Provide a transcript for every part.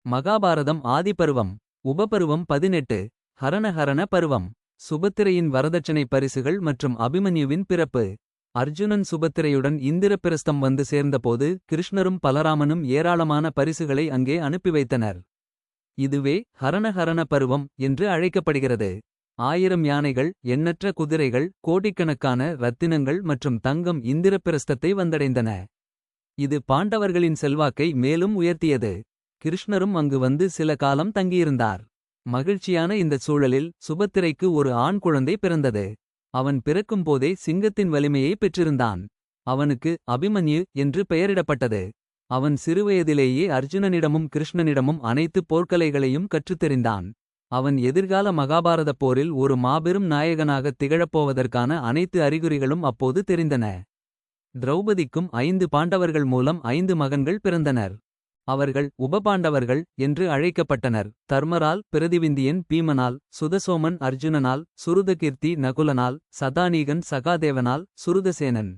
மகாபாரதம் ஆதிபருவம். உபபருவம் 18. ஹரணஹரண பருவம். சுபத்திரையின் வரதட்சணை பரிசுகள் மற்றும் அபிமன்யுவின் பிறப்பு. அர்ஜுனன் சுபத்திரையுடன் இந்திரபிரஸ்தம் வந்து சேர்ந்தபோது கிருஷ்ணரும் பலராமனும் ஏராளமான பரிசுகளை அங்கே அனுப்பி வைத்தனர். இதுவே ஹரணஹரண பருவம் என்று அழைக்கப்படுகிறது. 1000 யானைகள், எண்ணற்ற குதிரைகள், கோடிக்கணக்கான ரத்தினங்கள் மற்றும் தங்கம் இந்திரபிரஸ்தத்தை வந்தடைந்தன. இது பாண்டவர்களின் செல்வாக்கை மேலும் உயர்த்தியது. கிருஷ்ணரும் அங்கு வந்து சில காலம் தங்கியிருந்தார். மகிழ்ச்சியான இந்தச் சூழலில் சுபத்திரைக்கு ஒரு ஆண் குழந்தை பிறந்தது. அவன் பிறக்கும்போதே சிங்கத்தின் வலிமையை பெற்றிருந்தான். அவனுக்கு அபிமன்யு என்று பெயரிடப்பட்டது. அவன் சிறுவயதிலேயே அர்ஜுனனிடமும் கிருஷ்ணனிடமும் அனைத்து போர்க்கலைகளையும் கற்றுத்தெரிந்தான். அவன் எதிர்கால மகாபாரதப் போரில் ஒரு மாபெரும் நாயகனாகத் திகழப்போவதற்கான அனைத்து அறிகுறிகளும் அப்போது தெரிந்தன. திரௌபதிக்கும் 5 பாண்டவர்கள் மூலம் 5 மகன்கள் பிறந்தனர். அவர்கள் உபபாண்டவர்கள் என்று அழைக்கப்பட்டனர். தர்மரால் பிரதிவிந்தியன் பீமனால், சுதசோமன் அர்ஜுனனால், சுருதகீர்த்தி நகுலனால், சதானீகன் சகாதேவனால், சுருதசேனன்.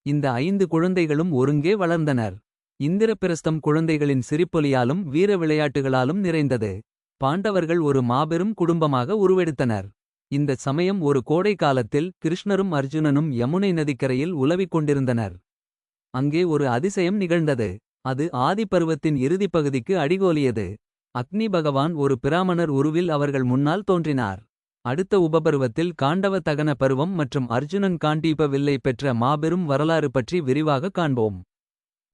இந்த 5 குழந்தைகளும் ஒருங்கே வளர்ந்தனர். இந்திரபிரஸ்தம் குழந்தைகளின் சிரிப்பொலியாலும் வீர விளையாட்டுகளாலும் நிறைந்தது. பாண்டவர்கள் ஒரு மாபெரும் குடும்பமாக உருவெடுத்தனர். இந்த சமயம் ஒரு கோடை காலத்தில் கிருஷ்ணரும் அர்ஜுனனும் யமுனை நதிக்கரையில் உலவிக் கொண்டிருந்தனர். அங்கே ஒரு அதிசயம் நிகழ்ந்தது. அது ஆதிபருவத்தின் இறுதிப் பகுதிக்கு அடிகோலியது. அக்னி பகவான் ஒரு பிராமணர் உருவில் அவர்கள் முன்னால் தோன்றினார். அடுத்த உபபருவத்தில் காண்டவ தகன பருவம் மற்றும் அர்ஜுனன் காண்டீப வில்லை பெற்ற மாபெரும் வரலாறு பற்றி விரிவாக காண்போம்.